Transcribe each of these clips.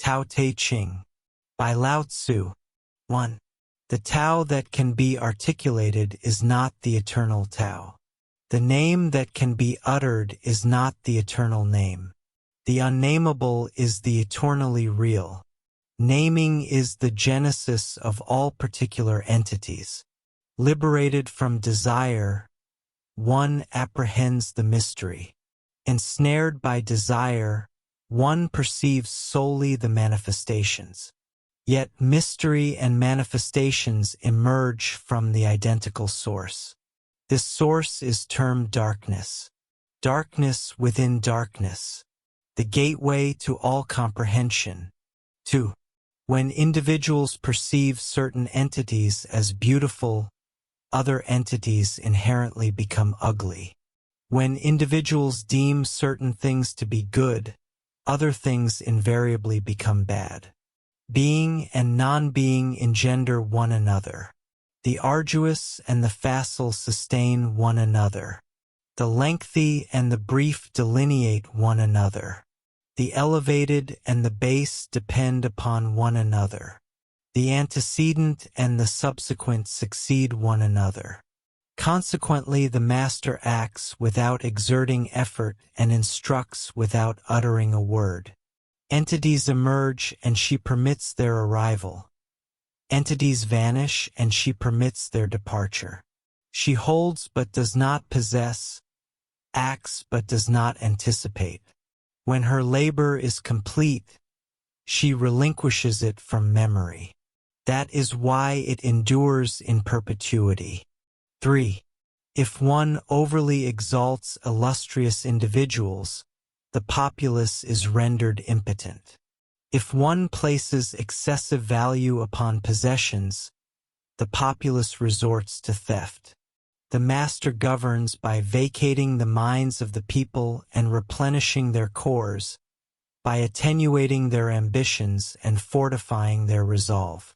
Tao Te Ching by Lao Tzu. 1. The Tao that can be articulated is not the eternal Tao. The name that can be uttered is not the eternal name. The unnameable is the eternally real. Naming is the genesis of all particular entities. Liberated from desire, one apprehends the mystery. Ensnared by desire, one perceives solely the manifestations. Yet mystery and manifestations emerge from the identical source. This source is termed darkness. Darkness within darkness. The gateway to all comprehension. 2. When individuals perceive certain entities as beautiful, other entities inherently become ugly. When individuals deem certain things to be good, other things invariably become bad. Being and non-being engender one another. The arduous and the facile sustain one another. The lengthy and the brief delineate one another. The elevated and the base depend upon one another. The antecedent and the subsequent succeed one another. Consequently, the master acts without exerting effort and instructs without uttering a word. Entities emerge and she permits their arrival. Entities vanish and she permits their departure. She holds but does not possess, acts but does not anticipate. When her labor is complete, she relinquishes it from memory. That is why it endures in perpetuity. 3. If one overly exalts illustrious individuals, the populace is rendered impotent. If one places excessive value upon possessions, the populace resorts to theft. The master governs by vacating the minds of the people and replenishing their cores, by attenuating their ambitions and fortifying their resolve.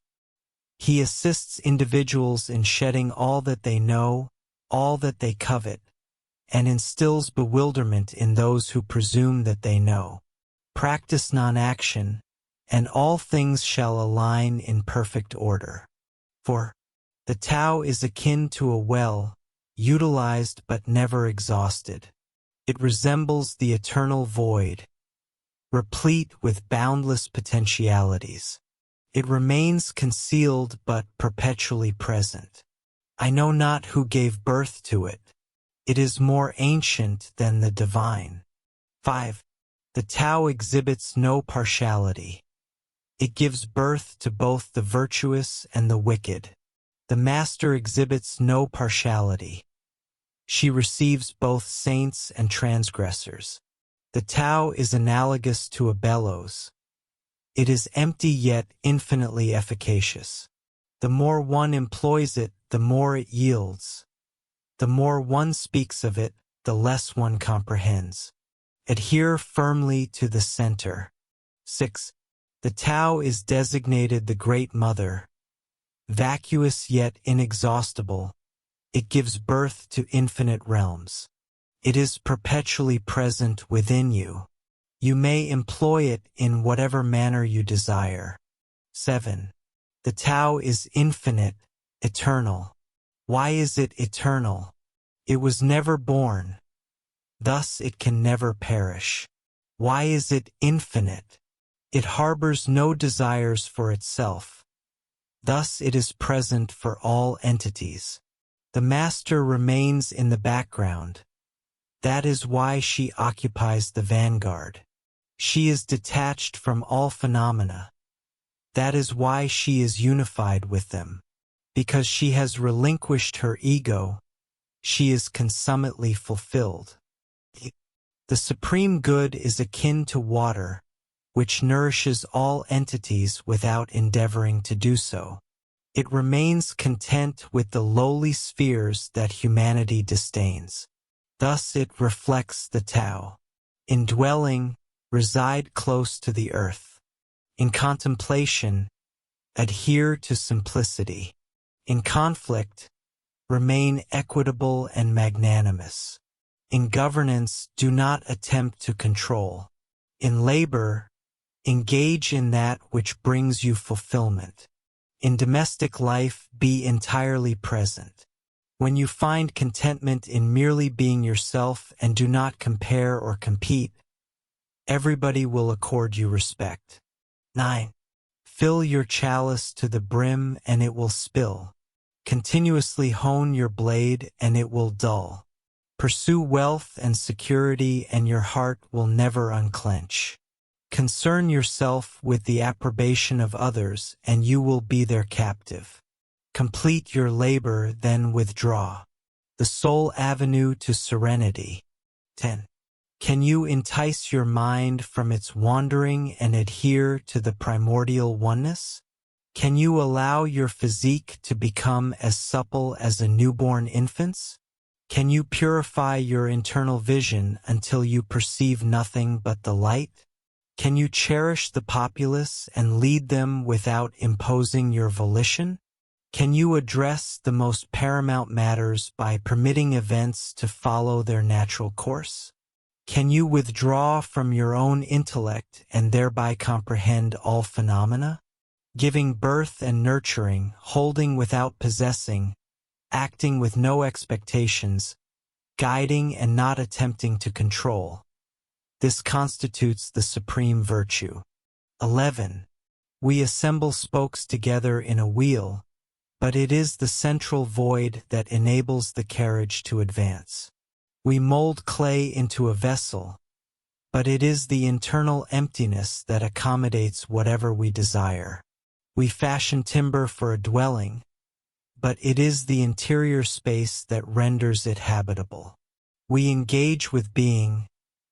He assists individuals in shedding all that they know, all that they covet, and instills bewilderment in those who presume that they know. Practice non-action, and all things shall align in perfect order. 4. The Tao is akin to a well, utilized but never exhausted. It resembles the eternal void, replete with boundless potentialities. It remains concealed but perpetually present. I know not who gave birth to it. It is more ancient than the divine. 5. The Tao exhibits no partiality. It gives birth to both the virtuous and the wicked. The master exhibits no partiality. She receives both saints and transgressors. The Tao is analogous to a bellows. It is empty yet infinitely efficacious. The more one employs it, the more it yields. The more one speaks of it, the less one comprehends. Adhere firmly to the center. 6. The Tao is designated the Great Mother. Vacuous yet inexhaustible, it gives birth to infinite realms. It is perpetually present within you. You may employ it in whatever manner you desire. 7. The Tao is infinite, eternal. Why is it eternal? It was never born. Thus it can never perish. Why is it infinite? It harbors no desires for itself. Thus it is present for all entities. The master remains in the background. That is why she occupies the vanguard. She is detached from all phenomena. That is why she is unified with them. Because she has relinquished her ego, she is consummately fulfilled. The supreme good is akin to water, which nourishes all entities without endeavoring to do so. It remains content with the lowly spheres that humanity disdains. Thus it reflects the Tao. In dwelling, reside close to the earth. In contemplation, adhere to simplicity. In conflict, remain equitable and magnanimous. In governance, do not attempt to control. In labor, Engage in that which brings you fulfillment. In domestic life, be entirely present. When you find contentment in merely being yourself and do not compare or compete, everybody will accord you respect. 9. Fill your chalice to the brim and it will spill. Continuously hone your blade and it will dull. Pursue wealth and security and your heart will never unclench. Concern yourself with the approbation of others and you will be their captive. Complete your labor, then withdraw. The sole avenue to serenity. 10. Can you entice your mind from its wandering and adhere to the primordial oneness? Can you allow your physique to become as supple as a newborn infant's? Can you purify your internal vision until you perceive nothing but the light? Can you cherish the populace and lead them without imposing your volition? Can you address the most paramount matters by permitting events to follow their natural course? Can you withdraw from your own intellect and thereby comprehend all phenomena? Giving birth and nurturing, holding without possessing, acting with no expectations, guiding and not attempting to control. This constitutes the supreme virtue. 11. We assemble spokes together in a wheel, but it is the central void that enables the carriage to advance. We mold clay into a vessel, but it is the internal emptiness that accommodates whatever we desire. We fashion timber for a dwelling, but it is the interior space that renders it habitable. We engage with being,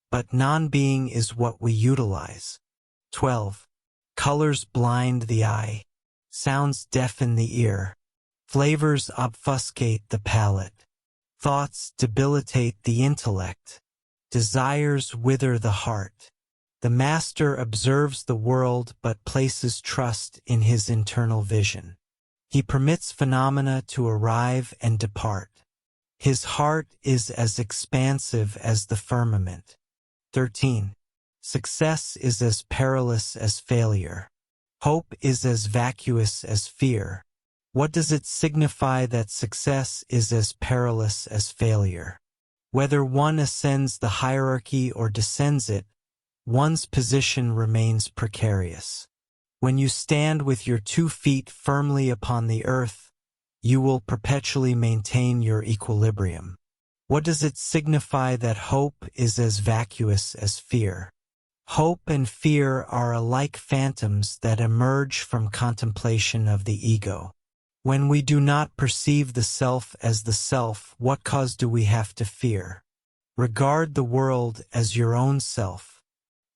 but non-being is what we utilize. 12. Colors blind the eye, sounds deafen the ear, flavors obfuscate the palate, thoughts debilitate the intellect, desires wither the heart. The master observes the world but places trust in his internal vision. He permits phenomena to arrive and depart. His heart is as expansive as the firmament. 13. Success is as perilous as failure. Hope is as vacuous as fear. What does it signify that success is as perilous as failure? Whether one ascends the hierarchy or descends it, one's position remains precarious. When you stand with your 2 feet firmly upon the earth, you will perpetually maintain your equilibrium. What does it signify that hope is as vacuous as fear? Hope and fear are alike phantoms that emerge from contemplation of the ego. When we do not perceive the self as the self, what cause do we have to fear? Regard the world as your own self.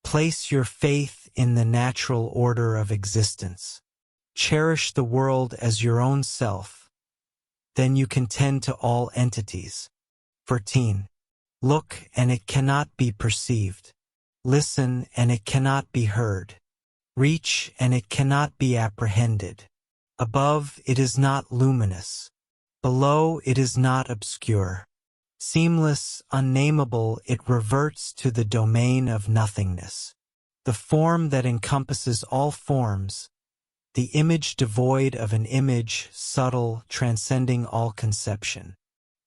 Place your faith in the natural order of existence. Cherish the world as your own self. Then you can tend to all entities. 14. Look and it cannot be perceived. Listen and it cannot be heard. Reach and it cannot be apprehended. Above it is not luminous. Below it is not obscure. Seamless, unnameable, it reverts to the domain of nothingness. The form that encompasses all forms, the image devoid of an image, subtle, transcending all conception.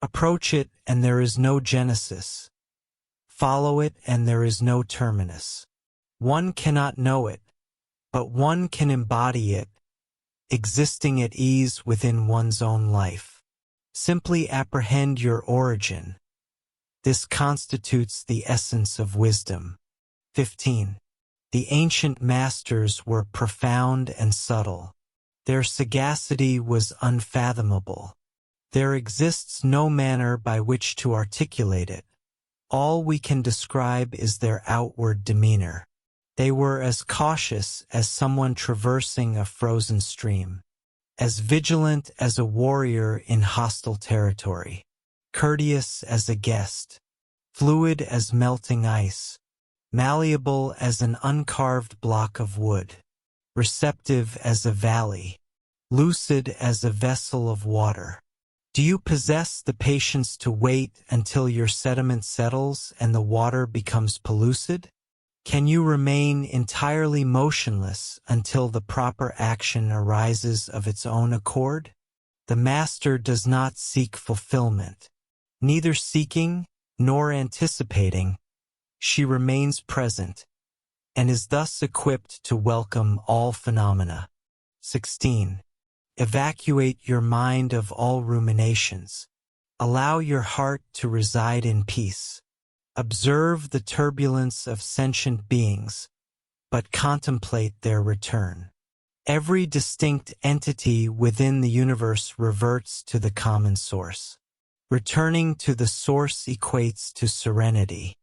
Approach it and there is no genesis. Follow it and there is no terminus. One cannot know it, but one can embody it, existing at ease within one's own life. Simply apprehend your origin. This constitutes the essence of wisdom. 15. The ancient masters were profound and subtle. Their sagacity was unfathomable. There exists no manner by which to articulate it. All we can describe is their outward demeanor. They were as cautious as someone traversing a frozen stream, as vigilant as a warrior in hostile territory, courteous as a guest, fluid as melting ice, malleable as an uncarved block of wood, receptive as a valley, lucid as a vessel of water. Do you possess the patience to wait until your sediment settles and the water becomes pellucid? Can you remain entirely motionless until the proper action arises of its own accord? The master does not seek fulfillment. Neither seeking nor anticipating, she remains present, and is thus equipped to welcome all phenomena. 16. Evacuate your mind of all ruminations. Allow your heart to reside in peace. Observe the turbulence of sentient beings, but contemplate their return. Every distinct entity within the universe reverts to the common source. Returning to the source equates to serenity.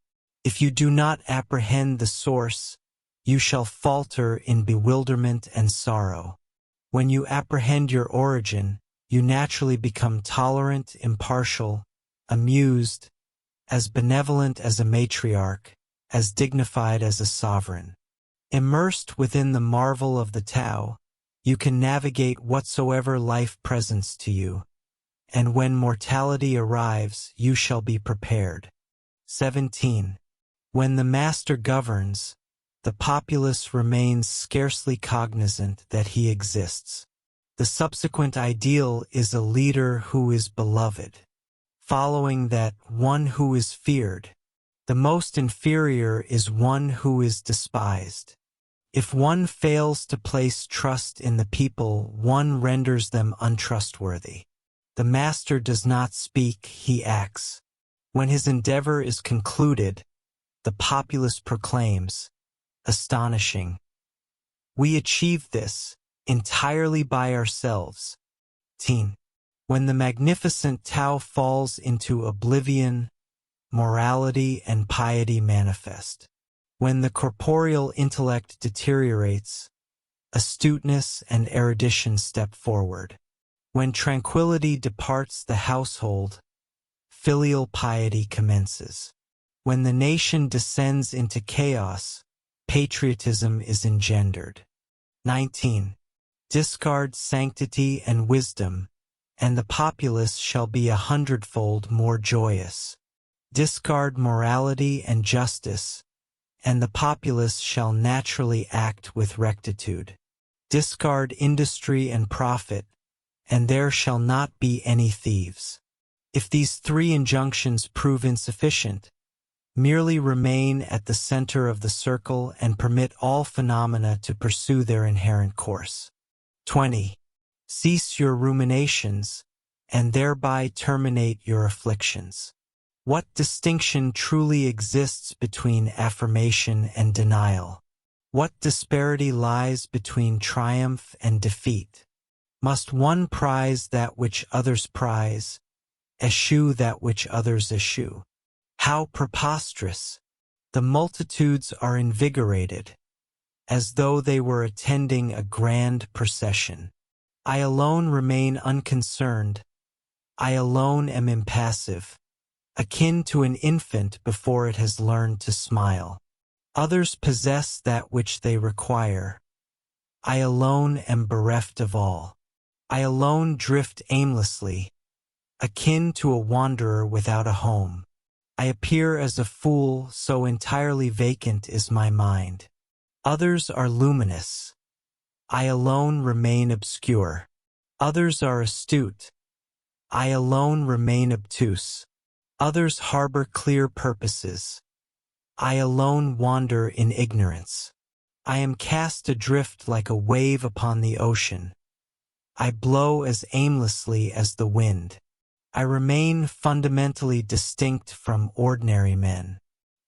If you do not apprehend the source, you shall falter in bewilderment and sorrow. When you apprehend your origin, you naturally become tolerant, impartial, amused, as benevolent as a matriarch, as dignified as a sovereign. Immersed within the marvel of the Tao, you can navigate whatsoever life presents to you, and when mortality arrives, you shall be prepared. 17. When the master governs, the populace remains scarcely cognizant that he exists. The subsequent ideal is a leader who is beloved. Following that, one who is feared. The most inferior is one who is despised. If one fails to place trust in the people, one renders them untrustworthy. The master does not speak, he acts. When his endeavor is concluded, the populace proclaims, astonishing. We achieved this entirely by ourselves. 18. When the magnificent Tao falls into oblivion, morality and piety manifest. When the corporeal intellect deteriorates, astuteness and erudition step forward. When tranquility departs the household, filial piety commences. When the nation descends into chaos, patriotism is engendered. 19. Discard sanctity and wisdom, and the populace shall be 100-fold more joyous. Discard morality and justice, and the populace shall naturally act with rectitude. Discard industry and profit, and there shall not be any thieves. If these three injunctions prove insufficient, merely remain at the center of the circle and permit all phenomena to pursue their inherent course. 20. Cease your ruminations, and thereby terminate your afflictions. What distinction truly exists between affirmation and denial? What disparity lies between triumph and defeat? Must one prize that which others prize, eschew that which others eschew? How preposterous! The multitudes are invigorated, as though they were attending a grand procession. I alone remain unconcerned. I alone am impassive, akin to an infant before it has learned to smile. Others possess that which they require. I alone am bereft of all. I alone drift aimlessly, akin to a wanderer without a home. I appear as a fool, so entirely vacant is my mind. Others are luminous. I alone remain obscure. Others are astute. I alone remain obtuse. Others harbor clear purposes. I alone wander in ignorance. I am cast adrift like a wave upon the ocean. I blow as aimlessly as the wind. I remain fundamentally distinct from ordinary men.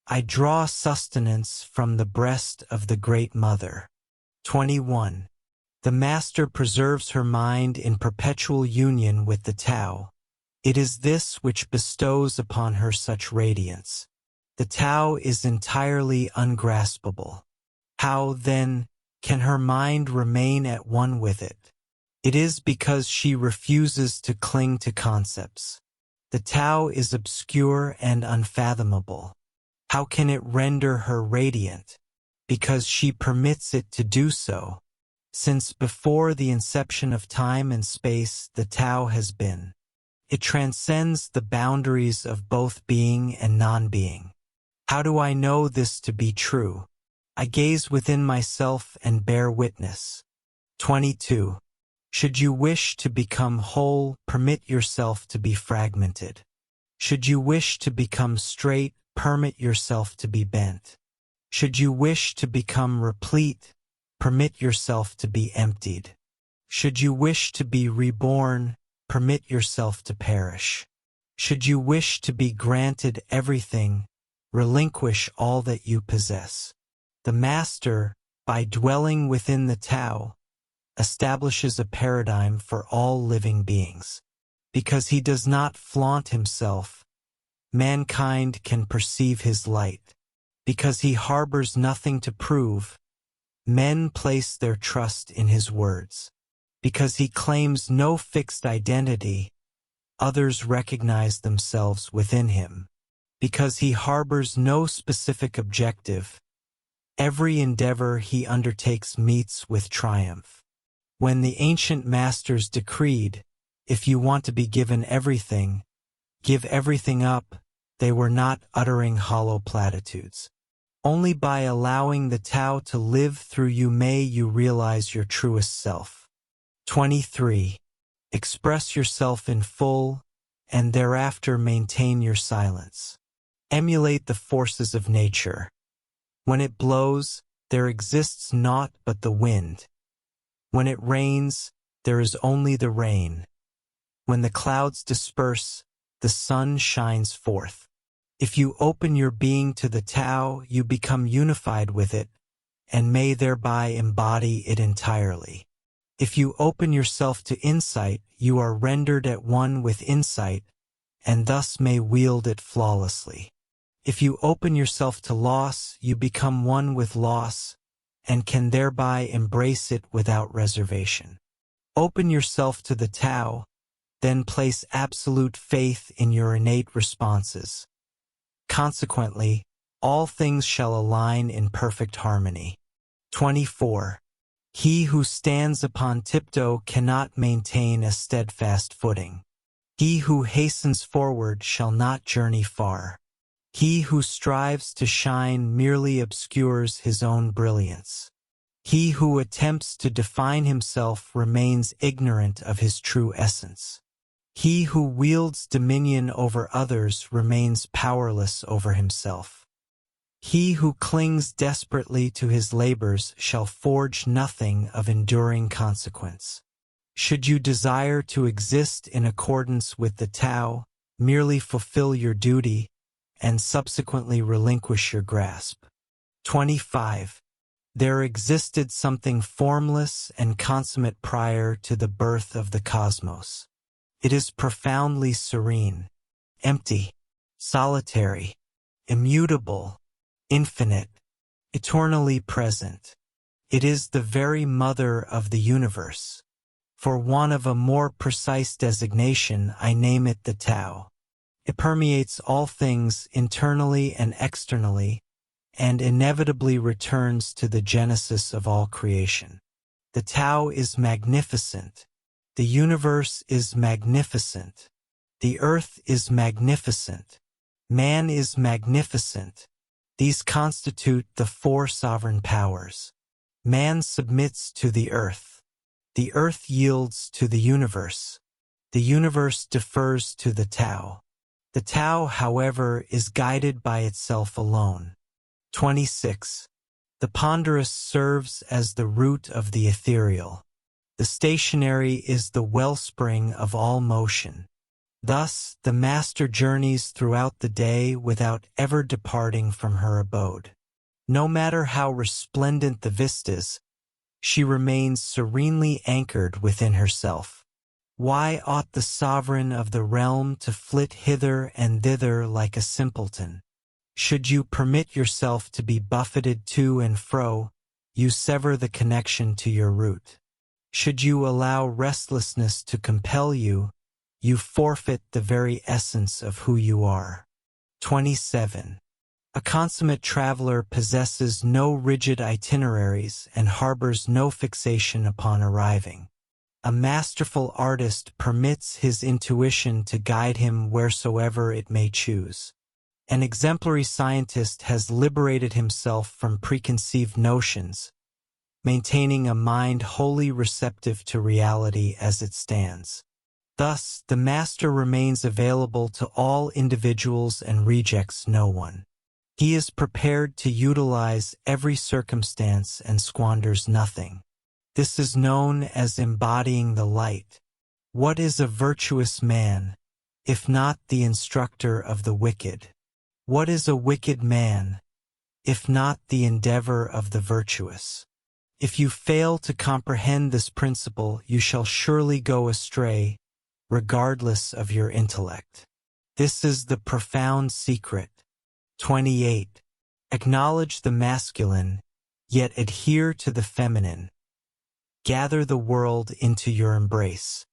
I draw sustenance from the breast of the Great Mother. 21. The Master preserves her mind in perpetual union with the Tao. It is this which bestows upon her such radiance. The Tao is entirely ungraspable. How, then, can her mind remain at one with it? It is because she refuses to cling to concepts. The Tao is obscure and unfathomable. How can it render her radiant? Because she permits it to do so. Since before the inception of time and space, the Tao has been. It transcends the boundaries of both being and non-being. How do I know this to be true? I gaze within myself and bear witness. 22. Should you wish to become whole, permit yourself to be fragmented. Should you wish to become straight, permit yourself to be bent. Should you wish to become replete, permit yourself to be emptied. Should you wish to be reborn, permit yourself to perish. Should you wish to be granted everything, relinquish all that you possess. The Master, by dwelling within the Tao, establishes a paradigm for all living beings. Because he does not flaunt himself, mankind can perceive his light. Because he harbors nothing to prove, men place their trust in his words. Because he claims no fixed identity, others recognize themselves within him. Because he harbors no specific objective, every endeavor he undertakes meets with triumph. When the ancient masters decreed, if you want to be given everything, give everything up, they were not uttering hollow platitudes. Only by allowing the Tao to live through you may you realize your truest self. 23. Express yourself in full, and thereafter maintain your silence. Emulate the forces of nature. When it blows, there exists naught but the wind. When it rains, there is only the rain. When the clouds disperse, the sun shines forth. If you open your being to the Tao, you become unified with it, and may thereby embody it entirely. If you open yourself to insight, you are rendered at one with insight, and thus may wield it flawlessly. If you open yourself to loss, you become one with loss, and can thereby embrace it without reservation. Open yourself to the Tao, then place absolute faith in your innate responses. Consequently, all things shall align in perfect harmony. 24. He who stands upon tiptoe cannot maintain a steadfast footing. He who hastens forward shall not journey far. He who strives to shine merely obscures his own brilliance. He who attempts to define himself remains ignorant of his true essence. He who wields dominion over others remains powerless over himself. He who clings desperately to his labors shall forge nothing of enduring consequence. Should you desire to exist in accordance with the Tao, merely fulfill your duty, and subsequently relinquish your grasp. 25. There existed something formless and consummate prior to the birth of the cosmos. It is profoundly serene, empty, solitary, immutable, infinite, eternally present. It is the very mother of the universe. For want of a more precise designation, I name it the Tao. It permeates all things internally and externally, and inevitably returns to the genesis of all creation. The Tao is magnificent. The universe is magnificent. The earth is magnificent. Man is magnificent. These constitute the four sovereign powers. Man submits to the earth. The earth yields to the universe. The universe defers to the Tao. The Tao, however, is guided by itself alone. 26. The ponderous serves as the root of the ethereal. The stationary is the wellspring of all motion. Thus, the Master journeys throughout the day without ever departing from her abode. No matter how resplendent the vistas, she remains serenely anchored within herself. Why ought the sovereign of the realm to flit hither and thither like a simpleton? Should you permit yourself to be buffeted to and fro, you sever the connection to your root. Should you allow restlessness to compel you, you forfeit the very essence of who you are. 27. A consummate traveler possesses no rigid itineraries and harbors no fixation upon arriving. A masterful artist permits his intuition to guide him wheresoever it may choose. An exemplary scientist has liberated himself from preconceived notions, maintaining a mind wholly receptive to reality as it stands. Thus, the master remains available to all individuals and rejects no one. He is prepared to utilize every circumstance and squanders nothing. This is known as embodying the light. What is a virtuous man, if not the instructor of the wicked? What is a wicked man, if not the endeavor of the virtuous? If you fail to comprehend this principle, you shall surely go astray, regardless of your intellect. This is the profound secret. 28. Acknowledge the masculine, yet adhere to the feminine. Gather the world into your embrace.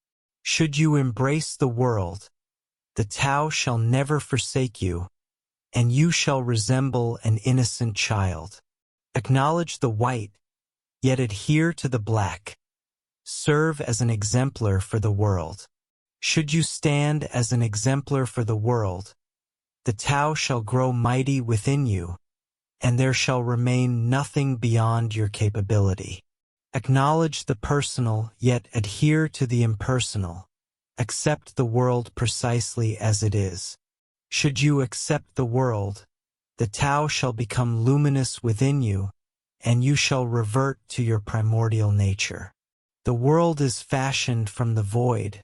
Should you embrace the world, the Tao shall never forsake you, and you shall resemble an innocent child. Acknowledge the white, yet adhere to the black. Serve as an exemplar for the world. Should you stand as an exemplar for the world, the Tao shall grow mighty within you, and there shall remain nothing beyond your capability. Acknowledge the personal, yet adhere to the impersonal. Accept the world precisely as it is. Should you accept the world, the Tao shall become luminous within you, and you shall revert to your primordial nature. The world is fashioned from the void,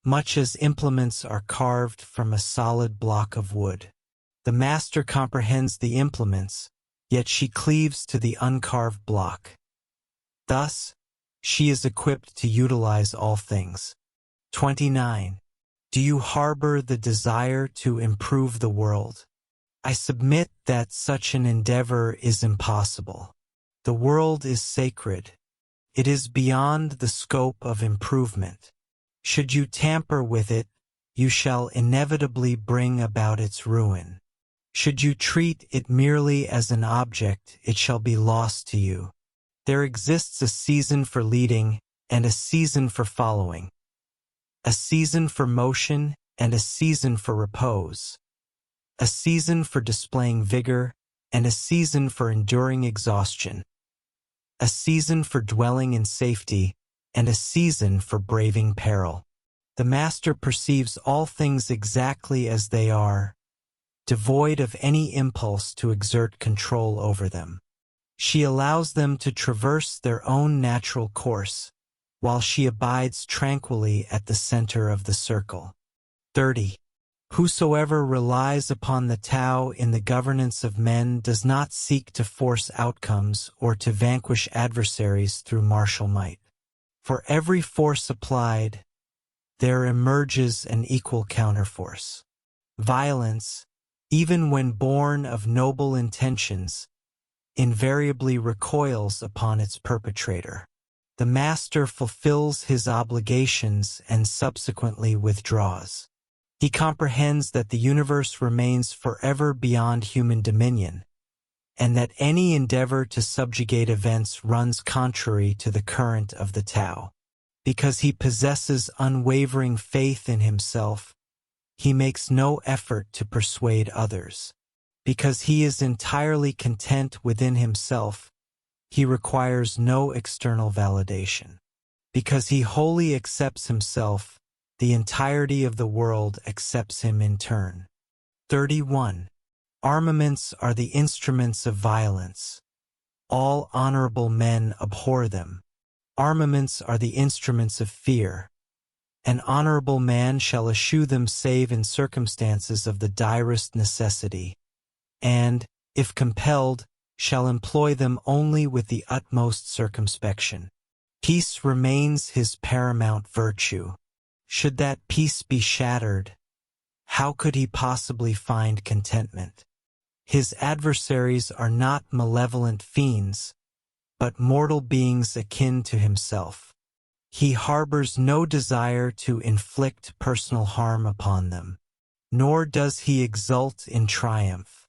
much as implements are carved from a solid block of wood. The master comprehends the implements, yet she cleaves to the uncarved block. Thus, she is equipped to utilize all things. 29. Do you harbor the desire to improve the world? I submit that such an endeavor is impossible. The world is sacred. It is beyond the scope of improvement. Should you tamper with it, you shall inevitably bring about its ruin. Should you treat it merely as an object, it shall be lost to you. There exists a season for leading and a season for following, a season for motion and a season for repose, a season for displaying vigor and a season for enduring exhaustion, a season for dwelling in safety and a season for braving peril. The master perceives all things exactly as they are, devoid of any impulse to exert control over them. She allows them to traverse their own natural course, while she abides tranquilly at the center of the circle. 30. Whosoever relies upon the Tao in the governance of men does not seek to force outcomes or to vanquish adversaries through martial might. For every force applied, there emerges an equal counterforce. Violence, even when born of noble intentions, invariably recoils upon its perpetrator. The master fulfills his obligations and subsequently withdraws. He comprehends that the universe remains forever beyond human dominion, and that any endeavor to subjugate events runs contrary to the current of the Tao. Because he possesses unwavering faith in himself, he makes no effort to persuade others. Because he is entirely content within himself, he requires no external validation. Because he wholly accepts himself, the entirety of the world accepts him in turn. 31. Armaments are the instruments of violence. All honorable men abhor them. Armaments are the instruments of fear. An honorable man shall eschew them save in circumstances of the direst necessity, and, if compelled, shall employ them only with the utmost circumspection. Peace remains his paramount virtue. Should that peace be shattered, how could he possibly find contentment? His adversaries are not malevolent fiends, but mortal beings akin to himself. He harbors no desire to inflict personal harm upon them, nor does he exult in triumph.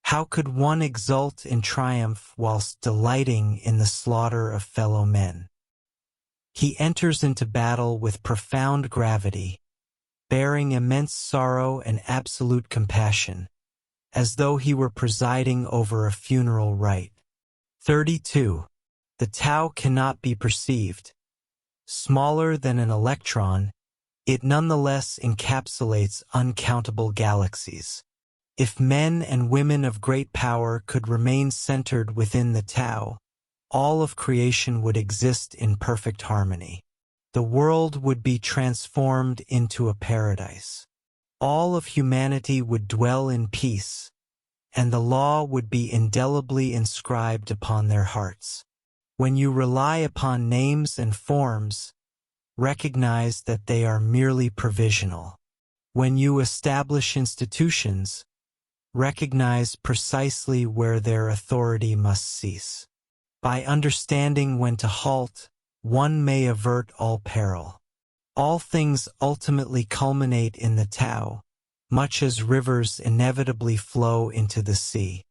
How could one exult in triumph whilst delighting in the slaughter of fellow men? He enters into battle with profound gravity, bearing immense sorrow and absolute compassion, as though he were presiding over a funeral rite. 32. The Tao cannot be perceived. Smaller than an electron, it nonetheless encapsulates uncountable galaxies. If men and women of great power could remain centered within the Tao, all of creation would exist in perfect harmony. The world would be transformed into a paradise. All of humanity would dwell in peace, and the law would be indelibly inscribed upon their hearts. When you rely upon names and forms, recognize that they are merely provisional. When you establish institutions, recognize precisely where their authority must cease. By understanding when to halt, one may avert all peril. All things ultimately culminate in the Tao, much as rivers inevitably flow into the sea.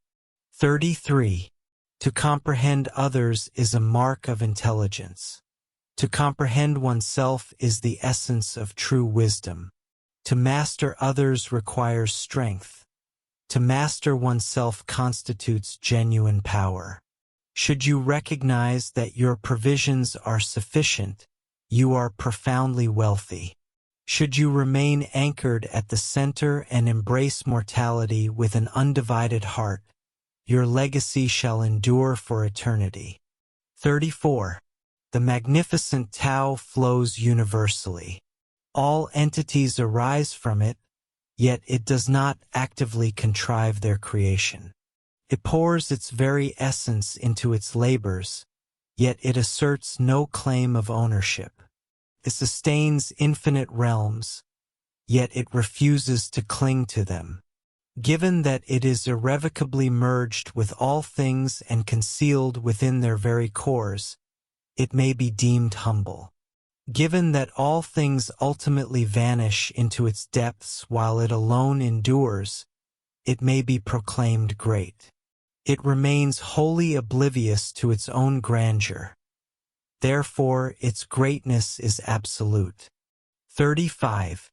33. To comprehend others is a mark of intelligence. To comprehend oneself is the essence of true wisdom. To master others requires strength. To master oneself constitutes genuine power. Should you recognize that your provisions are sufficient, you are profoundly wealthy. Should you remain anchored at the center and embrace mortality with an undivided heart, your legacy shall endure for eternity. 34. The magnificent Tao flows universally. All entities arise from it, yet it does not actively contrive their creation. It pours its very essence into its labors, yet it asserts no claim of ownership. It sustains infinite realms, yet it refuses to cling to them. Given that it is irrevocably merged with all things and concealed within their very cores, it may be deemed humble. Given that all things ultimately vanish into its depths while it alone endures, it may be proclaimed great. It remains wholly oblivious to its own grandeur. Therefore, its greatness is absolute. 35.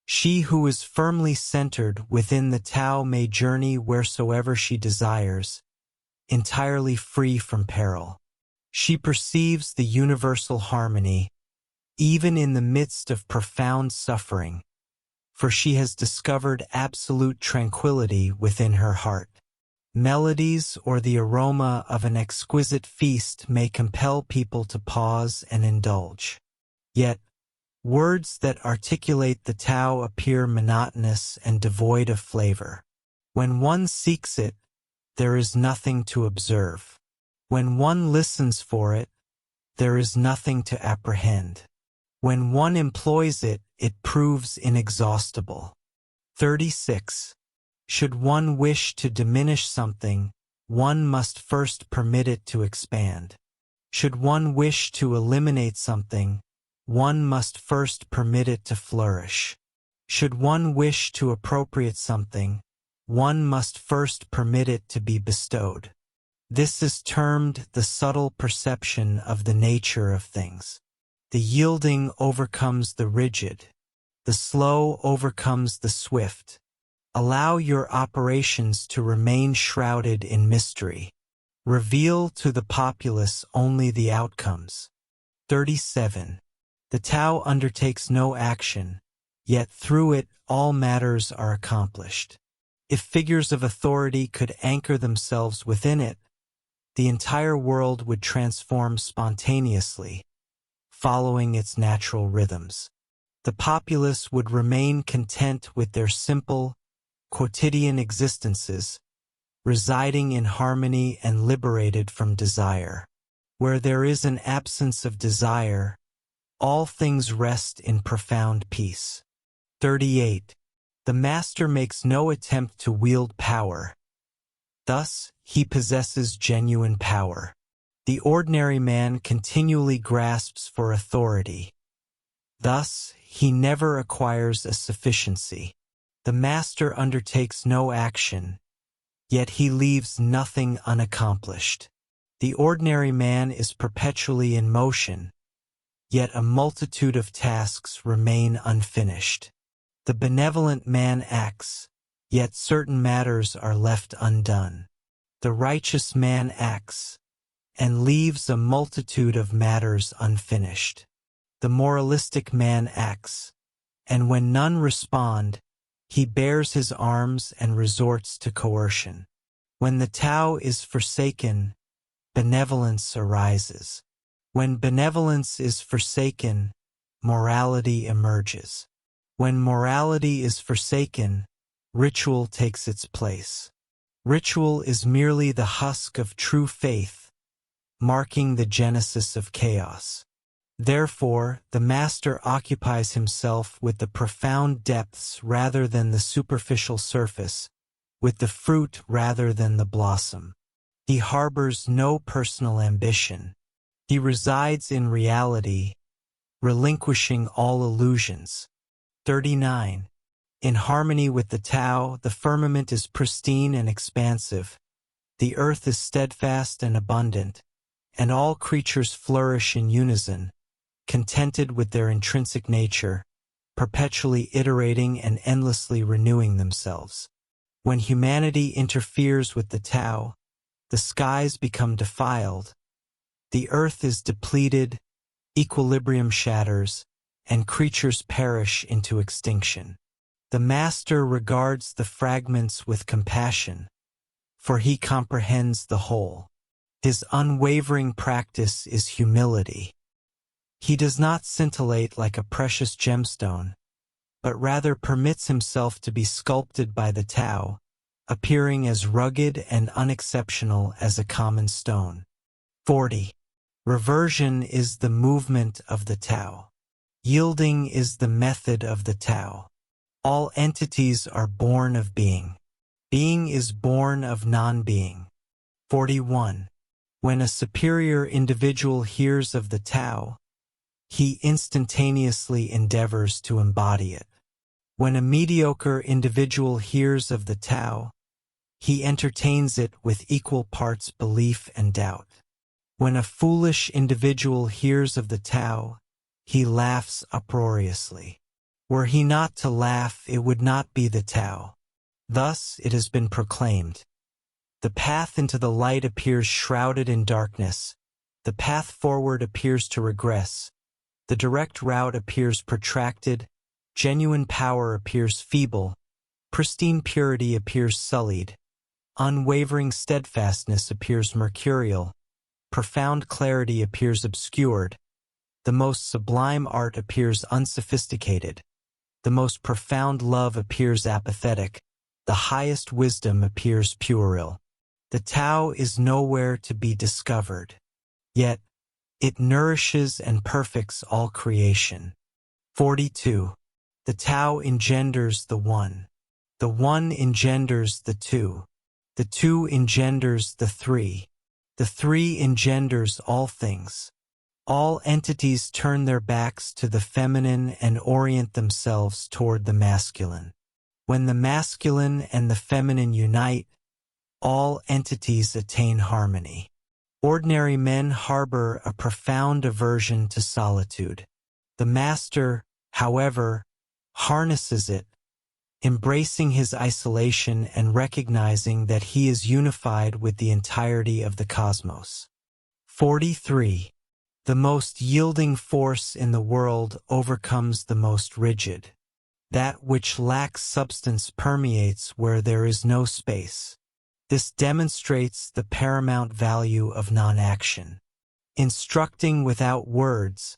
She who is firmly centered within the Tao may journey wheresoever she desires, entirely free from peril. She perceives the universal harmony, even in the midst of profound suffering, for she has discovered absolute tranquility within her heart. Melodies or the aroma of an exquisite feast may compel people to pause and indulge. Yet, words that articulate the Tao appear monotonous and devoid of flavor. When one seeks it, there is nothing to observe. When one listens for it, there is nothing to apprehend. When one employs it, it proves inexhaustible. 36. Should one wish to diminish something, one must first permit it to expand. Should one wish to eliminate something, one must first permit it to flourish. Should one wish to appropriate something, one must first permit it to be bestowed. This is termed the subtle perception of the nature of things. The yielding overcomes the rigid. The slow overcomes the swift. Allow your operations to remain shrouded in mystery. Reveal to the populace only the outcomes. 37. The Tao undertakes no action, yet through it all matters are accomplished. If figures of authority could anchor themselves within it, the entire world would transform spontaneously, following its natural rhythms. The populace would remain content with their simple, quotidian existences, residing in harmony and liberated from desire. Where there is an absence of desire, all things rest in profound peace. 38. The master makes no attempt to wield power. Thus, he possesses genuine power. The ordinary man continually grasps for authority. Thus, he never acquires a sufficiency. The master undertakes no action, yet he leaves nothing unaccomplished. The ordinary man is perpetually in motion, yet a multitude of tasks remain unfinished. The benevolent man acts, yet certain matters are left undone. The righteous man acts, and leaves a multitude of matters unfinished. The moralistic man acts, and when none respond, he bares his arms and resorts to coercion. When the Tao is forsaken, benevolence arises. When benevolence is forsaken, morality emerges. When morality is forsaken, ritual takes its place. Ritual is merely the husk of true faith, marking the genesis of chaos. Therefore, the master occupies himself with the profound depths rather than the superficial surface, with the fruit rather than the blossom. He harbors no personal ambition. He resides in reality, relinquishing all illusions. 39. In harmony with the Tao, the firmament is pristine and expansive, the earth is steadfast and abundant, and all creatures flourish in unison, contented with their intrinsic nature, perpetually iterating and endlessly renewing themselves. When humanity interferes with the Tao, the skies become defiled, the earth is depleted, equilibrium shatters, and creatures perish into extinction. The master regards the fragments with compassion, for he comprehends the whole. His unwavering practice is humility. He does not scintillate like a precious gemstone, but rather permits himself to be sculpted by the Tao, appearing as rugged and unexceptional as a common stone. 40. Reversion is the movement of the Tao. Yielding is the method of the Tao. All entities are born of being. Being is born of non-being. 41. When a superior individual hears of the Tao, he instantaneously endeavors to embody it. When a mediocre individual hears of the Tao, he entertains it with equal parts belief and doubt. When a foolish individual hears of the Tao, he laughs uproariously. Were he not to laugh, it would not be the Tao. Thus it has been proclaimed. The path into the light appears shrouded in darkness. The path forward appears to regress. The direct route appears protracted. Genuine power appears feeble. Pristine purity appears sullied. Unwavering steadfastness appears mercurial. Profound clarity appears obscured. The most sublime art appears unsophisticated. The most profound love appears apathetic. The highest wisdom appears puerile. The Tao is nowhere to be discovered. Yet, it nourishes and perfects all creation. 42. The Tao engenders the One. The One engenders the Two. The Two engenders the Three. The Three engenders all things. All entities turn their backs to the feminine and orient themselves toward the masculine. When the masculine and the feminine unite, all entities attain harmony. Ordinary men harbor a profound aversion to solitude. The master, however, harnesses it, embracing his isolation and recognizing that he is unified with the entirety of the cosmos. 43. The most yielding force in the world overcomes the most rigid. That which lacks substance permeates where there is no space. This demonstrates the paramount value of non-action. Instructing without words,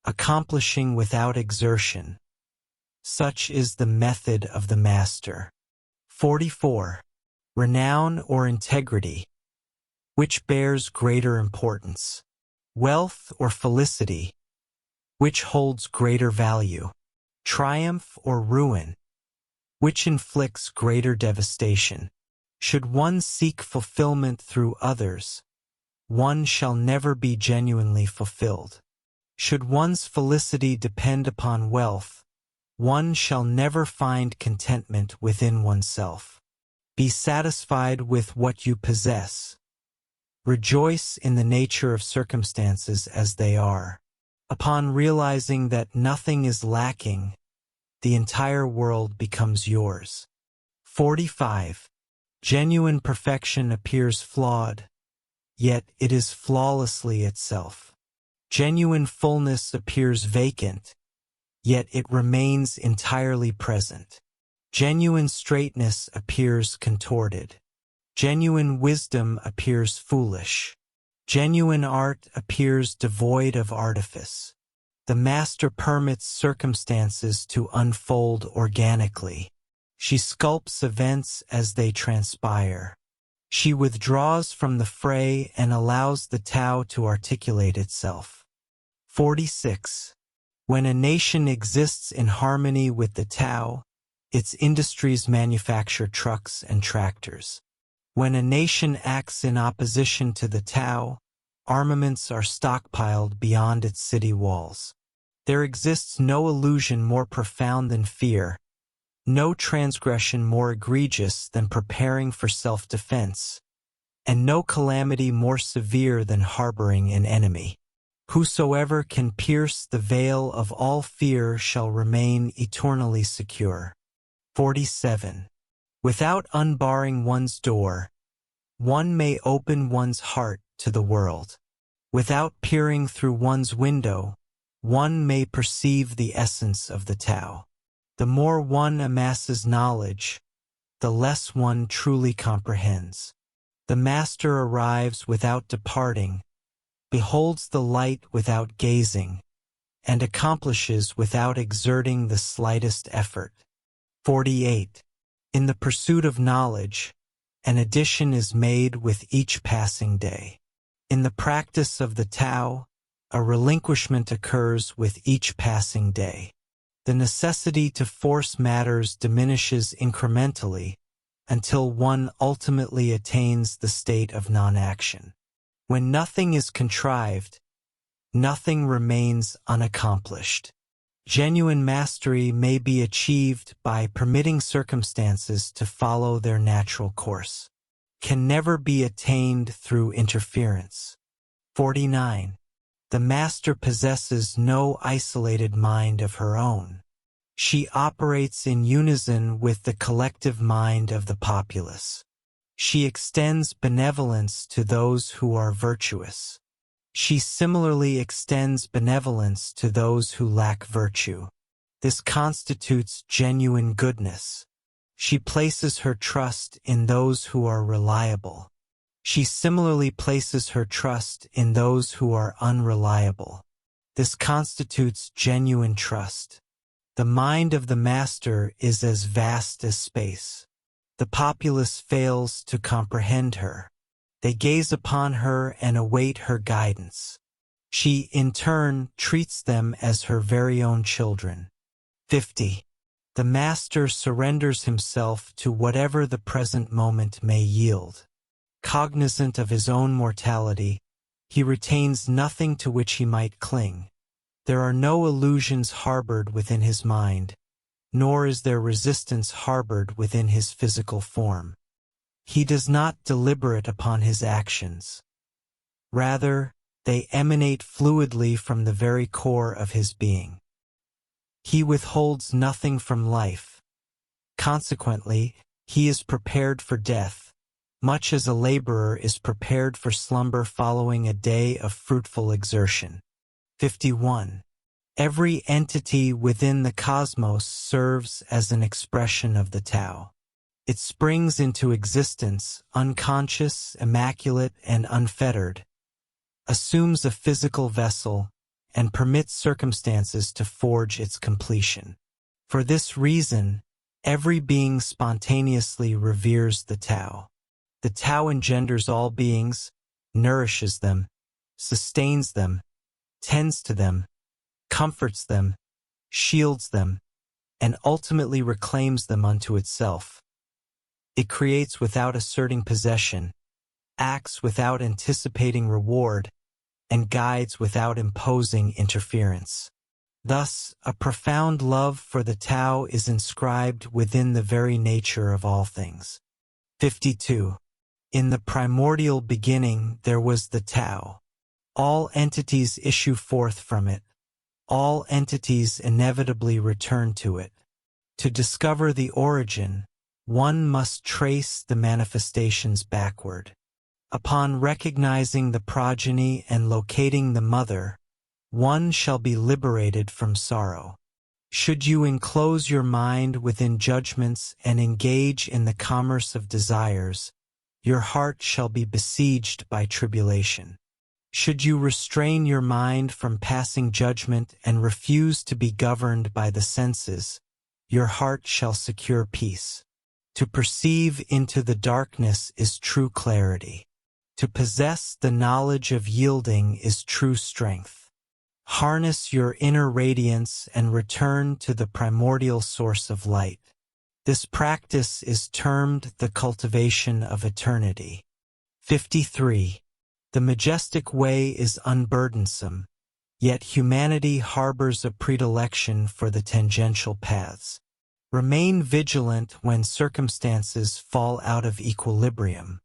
accomplishing without exertion. Such is the method of the master. 44. Renown or integrity. Which bears greater importance? Wealth or felicity? Which holds greater value? Triumph or ruin? Which inflicts greater devastation? Should one seek fulfillment through others, one shall never be genuinely fulfilled. Should one's felicity depend upon wealth, one shall never find contentment within oneself. Be satisfied with what you possess. Rejoice in the nature of circumstances as they are. Upon realizing that nothing is lacking, the entire world becomes yours. 45. Genuine perfection appears flawed, yet it is flawlessly itself. Genuine fullness appears vacant, yet it remains entirely present. Genuine straightness appears contorted. Genuine wisdom appears foolish. Genuine art appears devoid of artifice. The master permits circumstances to unfold organically. She sculpts events as they transpire. She withdraws from the fray and allows the Tao to articulate itself. 46. When a nation exists in harmony with the Tao, its industries manufacture trucks and tractors. When a nation acts in opposition to the Tao, armaments are stockpiled beyond its city walls. There exists no illusion more profound than fear, no transgression more egregious than preparing for self-defense, and no calamity more severe than harboring an enemy. Whosoever can pierce the veil of all fear shall remain eternally secure. 47. Without unbarring one's door, one may open one's heart to the world. Without peering through one's window, one may perceive the essence of the Tao. The more one amasses knowledge, the less one truly comprehends. The master arrives without departing, beholds the light without gazing, and accomplishes without exerting the slightest effort. 48. In the pursuit of knowledge, an addition is made with each passing day. In the practice of the Tao, a relinquishment occurs with each passing day. The necessity to force matters diminishes incrementally until one ultimately attains the state of non-action. When nothing is contrived, nothing remains unaccomplished. Genuine mastery may be achieved by permitting circumstances to follow their natural course. Can never be attained through interference. 49. The master possesses no isolated mind of her own. She operates in unison with the collective mind of the populace. She extends benevolence to those who are virtuous. She similarly extends benevolence to those who lack virtue. This constitutes genuine goodness. She places her trust in those who are reliable. She similarly places her trust in those who are unreliable. This constitutes genuine trust. The mind of the master is as vast as space. The populace fails to comprehend her. They gaze upon her and await her guidance. She, in turn, treats them as her very own children. 50. The master surrenders himself to whatever the present moment may yield. Cognizant of his own mortality, he retains nothing to which he might cling. There are no illusions harbored within his mind, nor is there resistance harbored within his physical form. He does not deliberate upon his actions. Rather, they emanate fluidly from the very core of his being. He withholds nothing from life. Consequently, he is prepared for death, much as a laborer is prepared for slumber following a day of fruitful exertion. 51. Every entity within the cosmos serves as an expression of the Tao. It springs into existence, unconscious, immaculate, and unfettered, assumes a physical vessel, and permits circumstances to forge its completion. For this reason, every being spontaneously reveres the Tao. The Tao engenders all beings, nourishes them, sustains them, tends to them, comforts them, shields them, and ultimately reclaims them unto itself. It creates without asserting possession, acts without anticipating reward, and guides without imposing interference. Thus, a profound love for the Tao is inscribed within the very nature of all things. 52. In the primordial beginning there was the Tao. All entities issue forth from it. All entities inevitably return to it. To discover the origin, one must trace the manifestations backward. Upon recognizing the progeny and locating the mother, one shall be liberated from sorrow. Should you enclose your mind within judgments and engage in the commerce of desires, your heart shall be besieged by tribulation. Should you restrain your mind from passing judgment and refuse to be governed by the senses, your heart shall secure peace. To perceive into the darkness is true clarity. To possess the knowledge of yielding is true strength. Harness your inner radiance and return to the primordial source of light. This practice is termed the cultivation of eternity. 53. The majestic way is unburdensome, yet humanity harbors a predilection for the tangential paths. Remain vigilant when circumstances fall out of equilibrium.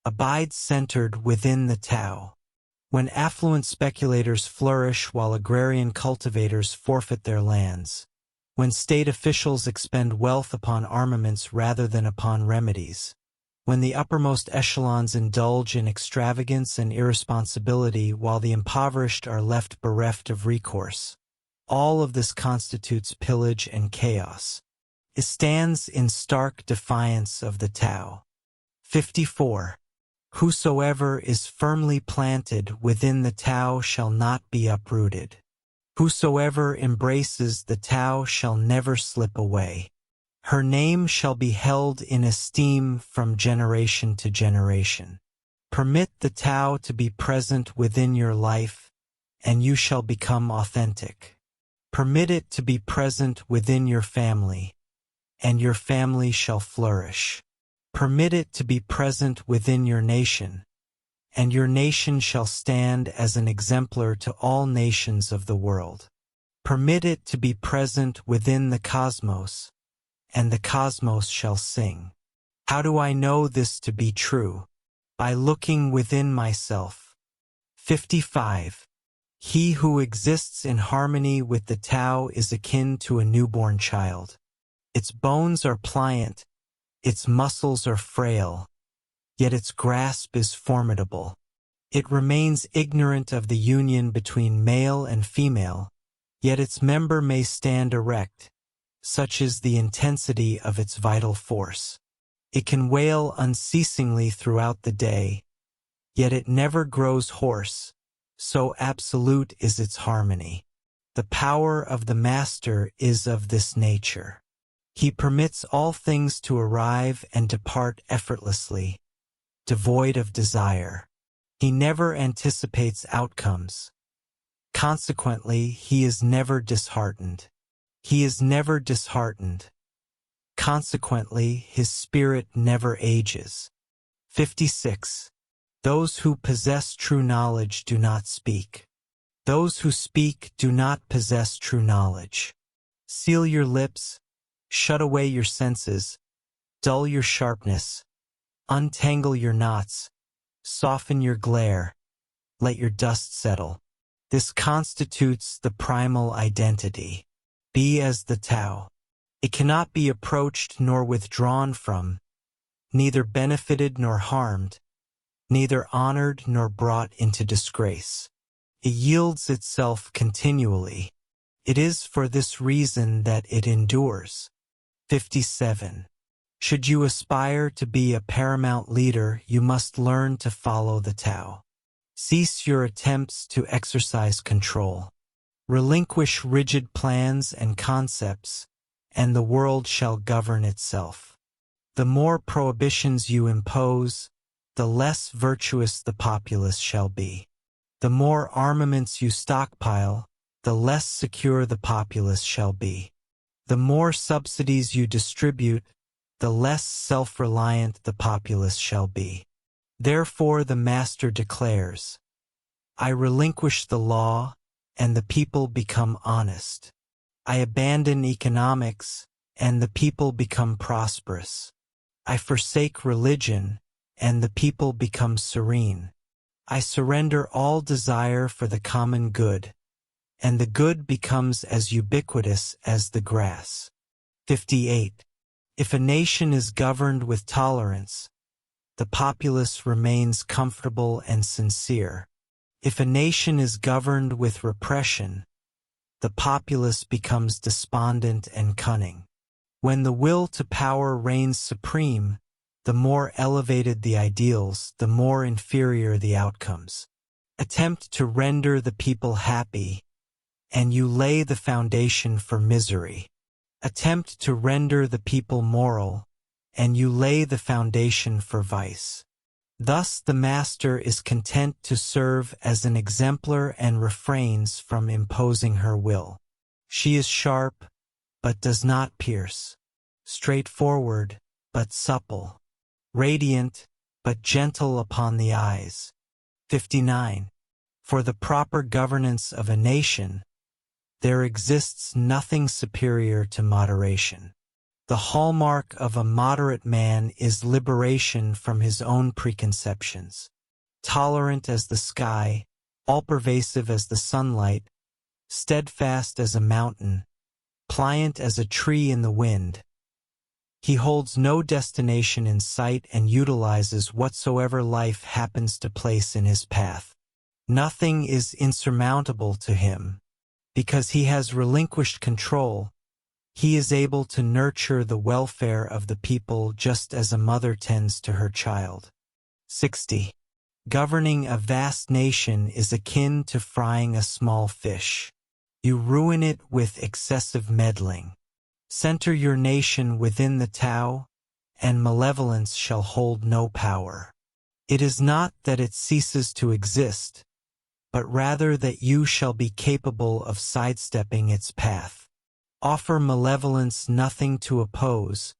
Abide centered within the Tao. When affluent speculators flourish while agrarian cultivators forfeit their lands. When state officials expend wealth upon armaments rather than upon remedies. When the uppermost echelons indulge in extravagance and irresponsibility while the impoverished are left bereft of recourse. All of this constitutes pillage and chaos. It stands in stark defiance of the Tao. 54. Whosoever is firmly planted within the Tao shall not be uprooted. Whosoever embraces the Tao shall never slip away. Her name shall be held in esteem from generation to generation. Permit the Tao to be present within your life, and you shall become authentic. Permit it to be present within your family, and your family shall flourish. Permit it to be present within your nation, and your nation shall stand as an exemplar to all nations of the world. Permit it to be present within the cosmos, and the cosmos shall sing. How do I know this to be true? By looking within myself. 55. He who exists in harmony with the Tao is akin to a newborn child. Its bones are pliant, its muscles are frail, yet its grasp is formidable. It remains ignorant of the union between male and female, yet its member may stand erect. Such is the intensity of its vital force. It can wail unceasingly throughout the day, yet it never grows hoarse, so absolute is its harmony. The power of the Master is of this nature. He permits all things to arrive and depart effortlessly, devoid of desire. He never anticipates outcomes. Consequently, he is never disheartened. He is never disheartened. Consequently, his spirit never ages. 56. Those who possess true knowledge do not speak. Those who speak do not possess true knowledge. Seal your lips, shut away your senses, dull your sharpness, untangle your knots, soften your glare, let your dust settle. This constitutes the primal identity. Be as the Tao. It cannot be approached nor withdrawn from, neither benefited nor harmed, neither honored nor brought into disgrace. It yields itself continually. It is for this reason that it endures. 57. Should you aspire to be a paramount leader, you must learn to follow the Tao. Cease your attempts to exercise control. Relinquish rigid plans and concepts, and the world shall govern itself. The more prohibitions you impose, the less virtuous the populace shall be. The more armaments you stockpile, the less secure the populace shall be. The more subsidies you distribute, the less self-reliant the populace shall be. Therefore the Master declares, I relinquish the law, and the people become honest. I abandon economics, and the people become prosperous. I forsake religion, and the people become serene. I surrender all desire for the common good, and the good becomes as ubiquitous as the grass. 58. If a nation is governed with tolerance, the populace remains comfortable and sincere. If a nation is governed with repression, the populace becomes despondent and cunning. When the will to power reigns supreme, the more elevated the ideals, the more inferior the outcomes. Attempt to render the people happy, and you lay the foundation for misery. Attempt to render the people moral, and you lay the foundation for vice. Thus the master is content to serve as an exemplar and refrains from imposing her will. She is sharp, but does not pierce, straightforward, but supple, radiant, but gentle upon the eyes. 59. For the proper governance of a nation, there exists nothing superior to moderation. The hallmark of a moderate man is liberation from his own preconceptions. Tolerant as the sky, all-pervasive as the sunlight, steadfast as a mountain, pliant as a tree in the wind, he holds no destination in sight and utilizes whatsoever life happens to place in his path. Nothing is insurmountable to him. Because he has relinquished control, he is able to nurture the welfare of the people just as a mother tends to her child. 60. Governing a vast nation is akin to frying a small fish. You ruin it with excessive meddling. Center your nation within the Tao, and malevolence shall hold no power. It is not that it ceases to exist, but rather that you shall be capable of sidestepping its path. Offer malevolence nothing to oppose,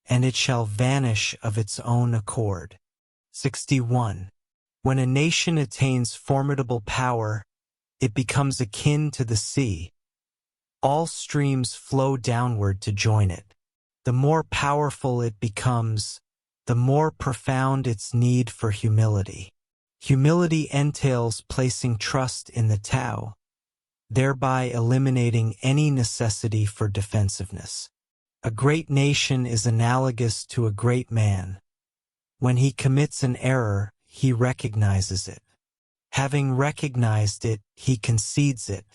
and it shall vanish of its own accord. 61. When a nation attains formidable power, it becomes akin to the sea. All streams flow downward to join it. The more powerful it becomes, the more profound its need for humility. Humility entails placing trust in the Tao, thereby eliminating any necessity for defensiveness. A great nation is analogous to a great man. When he commits an error, he recognizes it. Having recognized it, he concedes it.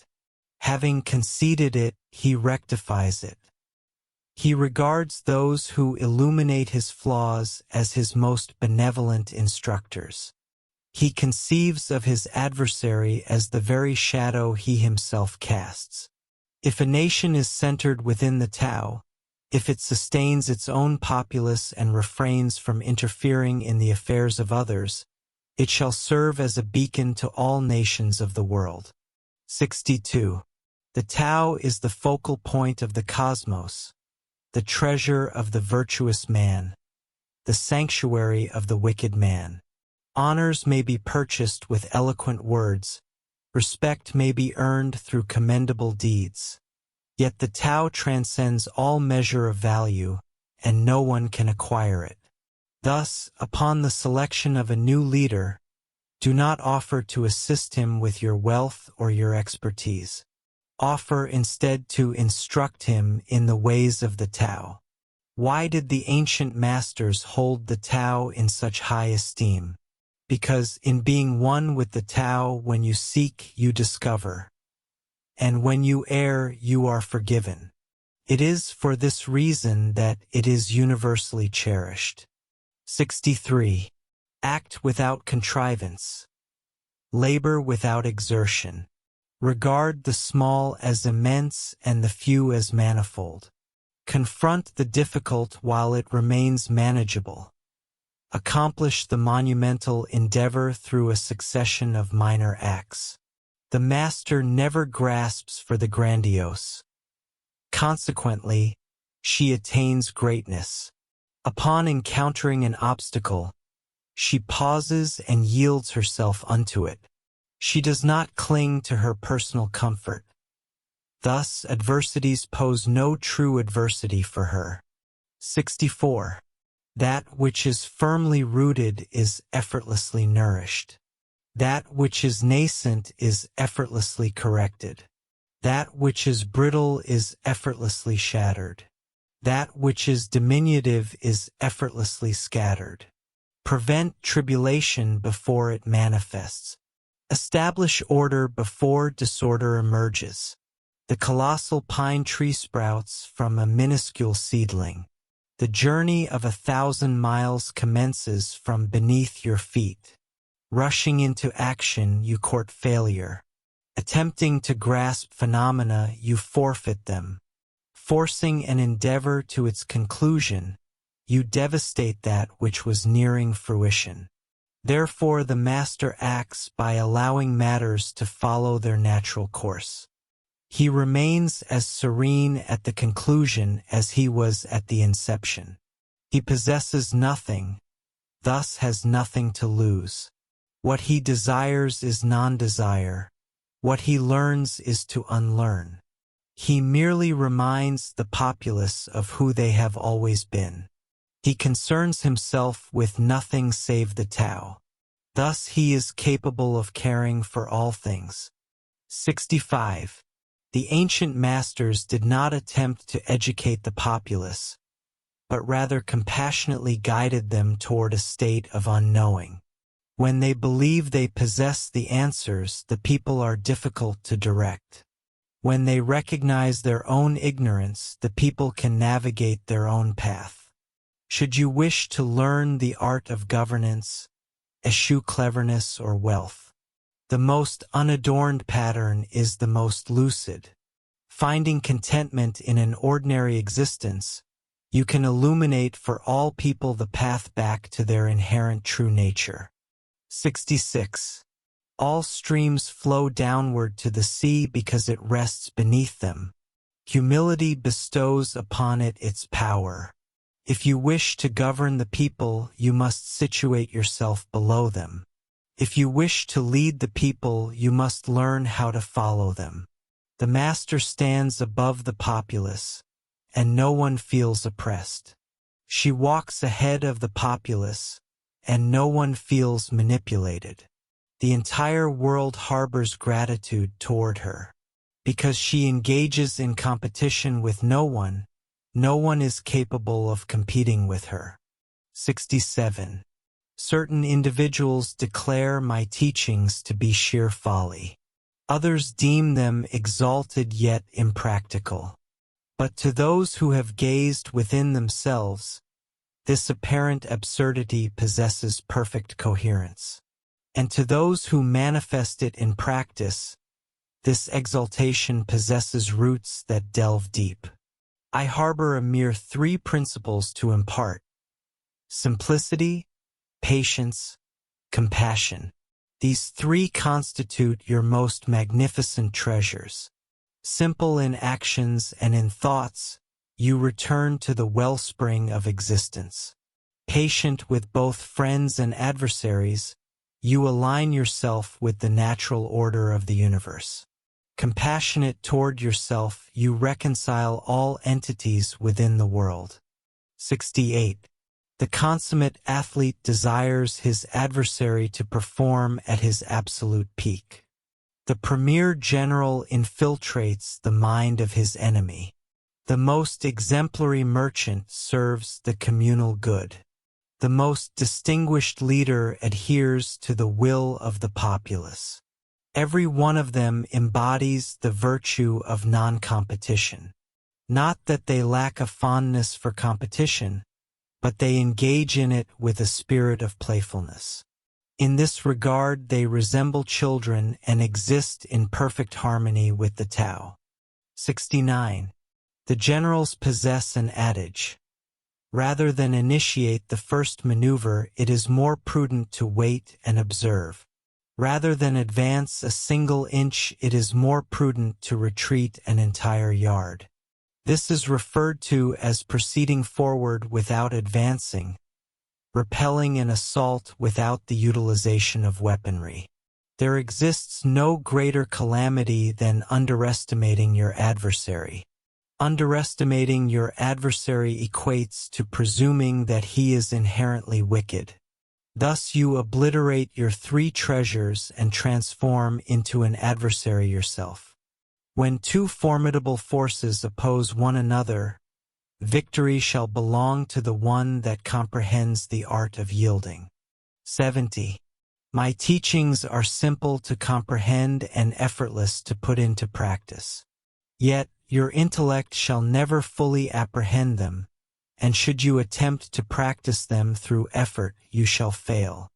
Having conceded it, he rectifies it. He regards those who illuminate his flaws as his most benevolent instructors. He conceives of his adversary as the very shadow he himself casts. If a nation is centered within the Tao, if it sustains its own populace and refrains from interfering in the affairs of others, it shall serve as a beacon to all nations of the world. 62. The Tao is the focal point of the cosmos, the treasure of the virtuous man, the sanctuary of the wicked man. Honors may be purchased with eloquent words, respect may be earned through commendable deeds. Yet the Tao transcends all measure of value, and no one can acquire it. Thus, upon the selection of a new leader, do not offer to assist him with your wealth or your expertise. Offer instead to instruct him in the ways of the Tao. Why did the ancient masters hold the Tao in such high esteem? Because in being one with the Tao, when you seek, you discover, and when you err, you are forgiven. It is for this reason that it is universally cherished. 63. Act without contrivance. Labor without exertion. Regard the small as immense and the few as manifold. Confront the difficult while it remains manageable. Accomplish the monumental endeavor through a succession of minor acts. The master never grasps for the grandiose. Consequently, she attains greatness. Upon encountering an obstacle, she pauses and yields herself unto it. She does not cling to her personal comfort. Thus, adversities pose no true adversity for her. 64. That which is firmly rooted is effortlessly nourished. That which is nascent is effortlessly corrected. That which is brittle is effortlessly shattered. That which is diminutive is effortlessly scattered. Prevent tribulation before it manifests. Establish order before disorder emerges. The colossal pine tree sprouts from a minuscule seedling. The journey of 1,000 miles commences from beneath your feet. Rushing into action, you court failure. Attempting to grasp phenomena, you forfeit them. Forcing an endeavor to its conclusion, you devastate that which was nearing fruition. Therefore, the master acts by allowing matters to follow their natural course. He remains as serene at the conclusion as he was at the inception. He possesses nothing, thus has nothing to lose. What he desires is non-desire. What he learns is to unlearn. He merely reminds the populace of who they have always been. He concerns himself with nothing save the Tao. Thus he is capable of caring for all things. 65. The ancient masters did not attempt to educate the populace, but rather compassionately guided them toward a state of unknowing. When they believe they possess the answers, the people are difficult to direct. When they recognize their own ignorance, the people can navigate their own path. Should you wish to learn the art of governance, eschew cleverness or wealth. The most unadorned pattern is the most lucid. Finding contentment in an ordinary existence, you can illuminate for all people the path back to their inherent true nature. 66. All streams flow downward to the sea because it rests beneath them. Humility bestows upon it its power. If you wish to govern the people, you must situate yourself below them. If you wish to lead the people, you must learn how to follow them. The master stands above the populace, and no one feels oppressed. She walks ahead of the populace, and no one feels manipulated. The entire world harbors gratitude toward her. Because she engages in competition with no one is capable of competing with her. 67. Certain individuals declare my teachings to be sheer folly. Others deem them exalted yet impractical. But to those who have gazed within themselves, this apparent absurdity possesses perfect coherence. And to those who manifest it in practice, this exaltation possesses roots that delve deep. I harbor a mere 3 principles to impart: simplicity, patience, compassion. These 3 constitute your most magnificent treasures. Simple in actions and in thoughts, you return to the wellspring of existence. Patient with both friends and adversaries, you align yourself with the natural order of the universe. Compassionate toward yourself, you reconcile all entities within the world. 68. The consummate athlete desires his adversary to perform at his absolute peak. The premier general infiltrates the mind of his enemy. The most exemplary merchant serves the communal good. The most distinguished leader adheres to the will of the populace. Every one of them embodies the virtue of non-competition. Not that they lack a fondness for competition, but they engage in it with a spirit of playfulness. In this regard, they resemble children and exist in perfect harmony with the Tao. 69. The generals possess an adage. Rather than initiate the first maneuver, it is more prudent to wait and observe. Rather than advance a single inch, it is more prudent to retreat an entire yard. This is referred to as proceeding forward without advancing, repelling an assault without the utilization of weaponry. There exists no greater calamity than underestimating your adversary. Underestimating your adversary equates to presuming that he is inherently wicked. Thus you obliterate your 3 treasures and transform into an adversary yourself. When 2 formidable forces oppose one another, Victory shall belong to the one that comprehends the art of yielding. 70. My teachings are simple to comprehend and effortless to put into practice. Yet your intellect shall never fully apprehend them, and should you attempt to practice them through effort, you shall fail.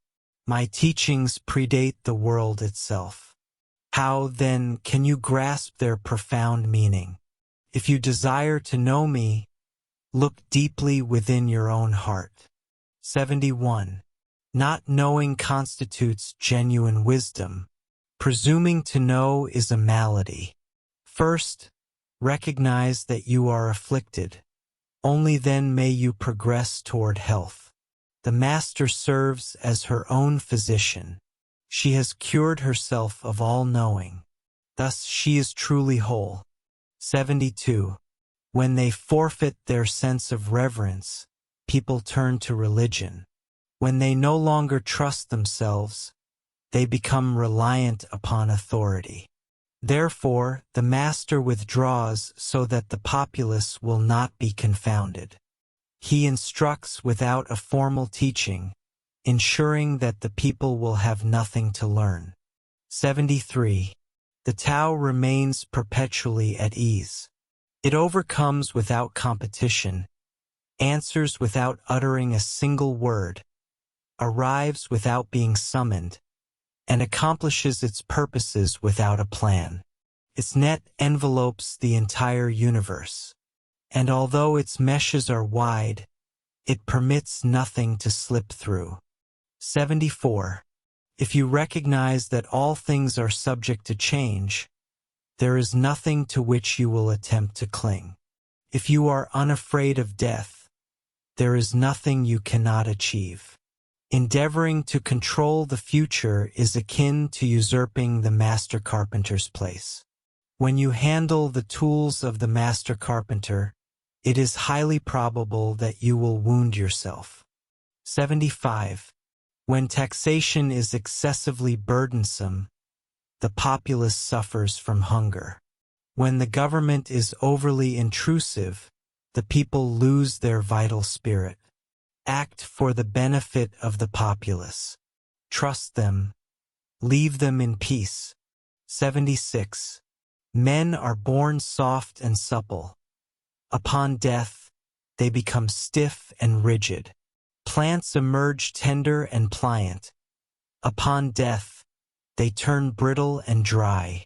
My teachings predate the world itself. How, then, can you grasp their profound meaning? If you desire to know me, look deeply within your own heart. 71. Not knowing constitutes genuine wisdom. Presuming to know is a malady. First, recognize that you are afflicted. Only then may you progress toward health. The Master serves as her own physician. She has cured herself of all knowing. Thus she is truly whole. 72. When they forfeit their sense of reverence, people turn to religion. When they no longer trust themselves, they become reliant upon authority. Therefore, the Master withdraws so that the populace will not be confounded. He instructs without a formal teaching, ensuring that the people will have nothing to learn. 73. The Tao remains perpetually at ease. It overcomes without competition, answers without uttering a single word, arrives without being summoned, and accomplishes its purposes without a plan. Its net envelopes the entire universe, and although its meshes are wide, it permits nothing to slip through. 74. If you recognize that all things are subject to change, there is nothing to which you will attempt to cling. If you are unafraid of death, there is nothing you cannot achieve. Endeavoring to control the future is akin to usurping the master carpenter's place. When you handle the tools of the master carpenter, it is highly probable that you will wound yourself. 75. When taxation is excessively burdensome, the populace suffers from hunger. When the government is overly intrusive, the people lose their vital spirit. Act for the benefit of the populace. Trust them. Leave them in peace. 76. Men are born soft and supple. Upon death, they become stiff and rigid. Plants emerge tender and pliant. Upon death, they turn brittle and dry.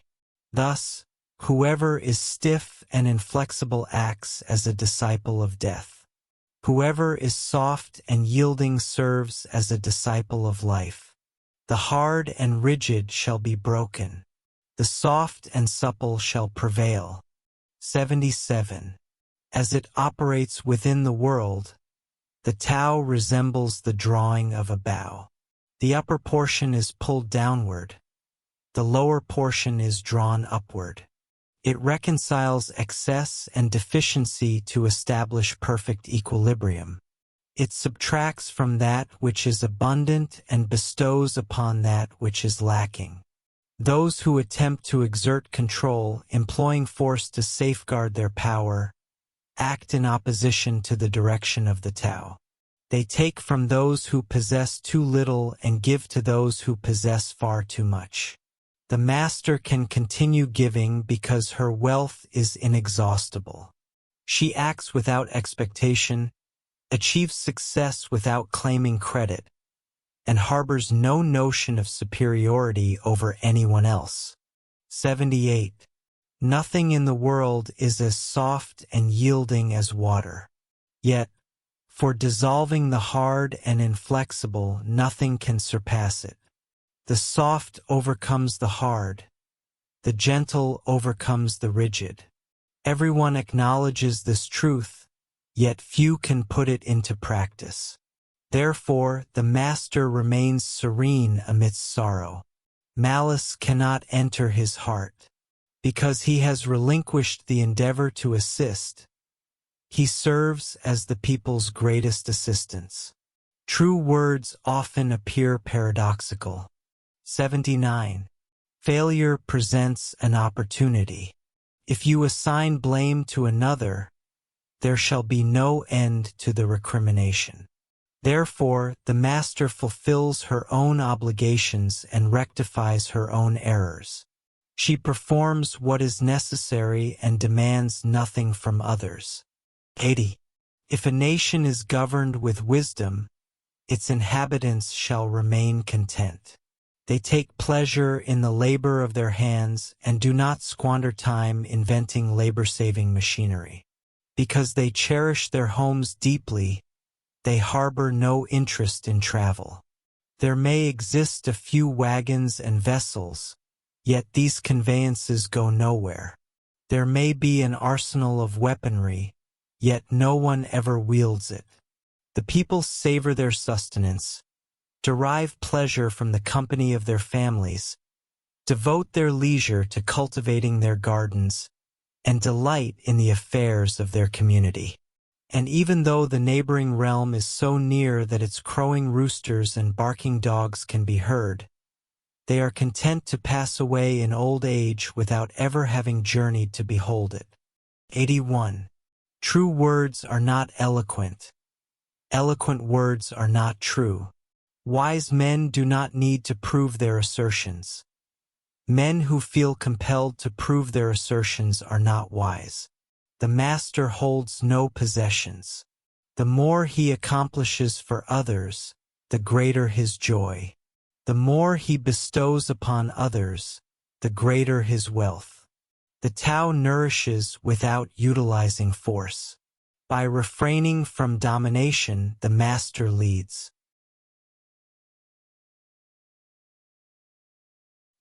Thus, whoever is stiff and inflexible acts as a disciple of death. Whoever is soft and yielding serves as a disciple of life. The hard and rigid shall be broken. The soft and supple shall prevail. 77. As it operates within the world, the Tao resembles the drawing of a bow. The upper portion is pulled downward. The lower portion is drawn upward. It reconciles excess and deficiency to establish perfect equilibrium. It subtracts from that which is abundant and bestows upon that which is lacking. Those who attempt to exert control, employing force to safeguard their power, act in opposition to the direction of the Tao. They take from those who possess too little and give to those who possess far too much. The Master can continue giving because her wealth is inexhaustible. She acts without expectation, achieves success without claiming credit, and harbors no notion of superiority over anyone else. 78. Nothing in the world is as soft and yielding as water. Yet, for dissolving the hard and inflexible, nothing can surpass it. The soft overcomes the hard. The gentle overcomes the rigid. Everyone acknowledges this truth, yet few can put it into practice. Therefore, the Master remains serene amidst sorrow. Malice cannot enter his heart. Because he has relinquished the endeavor to assist, he serves as the people's greatest assistance. True words often appear paradoxical. 79. Failure presents an opportunity. If you assign blame to another, there shall be no end to the recrimination. Therefore, the master fulfills her own obligations and rectifies her own errors. She performs what is necessary and demands nothing from others. 80. If a nation is governed with wisdom, its inhabitants shall remain content. They take pleasure in the labor of their hands and do not squander time inventing labor-saving machinery. Because they cherish their homes deeply, they harbor no interest in travel. There may exist a few wagons and vessels, yet these conveyances go nowhere. There may be an arsenal of weaponry, yet no one ever wields it. The people savor their sustenance, derive pleasure from the company of their families, devote their leisure to cultivating their gardens, and delight in the affairs of their community. And even though the neighboring realm is so near that its crowing roosters and barking dogs can be heard, they are content to pass away in old age without ever having journeyed to behold it. 81. True words are not eloquent. Eloquent words are not true. Wise men do not need to prove their assertions. Men who feel compelled to prove their assertions are not wise. The master holds no possessions. The more he accomplishes for others, the greater his joy. The more he bestows upon others, the greater his wealth. The Tao nourishes without utilizing force. By refraining from domination, the master leads.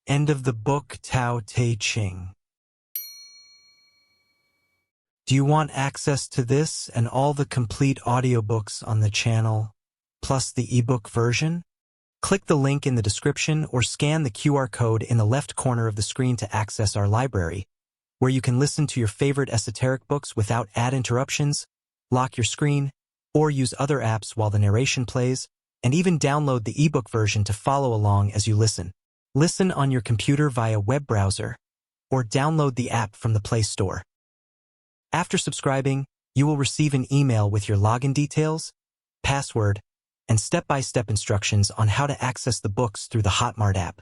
End of the book Tao Te Ching. Do you want access to this and all the complete audiobooks on the channel, plus the ebook version? Click the link in the description or scan the QR code in the left corner of the screen to access our library, where you can listen to your favorite esoteric books without ad interruptions, lock your screen, or use other apps while the narration plays, and even download the ebook version to follow along as you listen. Listen on your computer via web browser, or download the app from the Play Store. After subscribing, you will receive an email with your login details, password, and step-by-step instructions on how to access the books through the Hotmart app.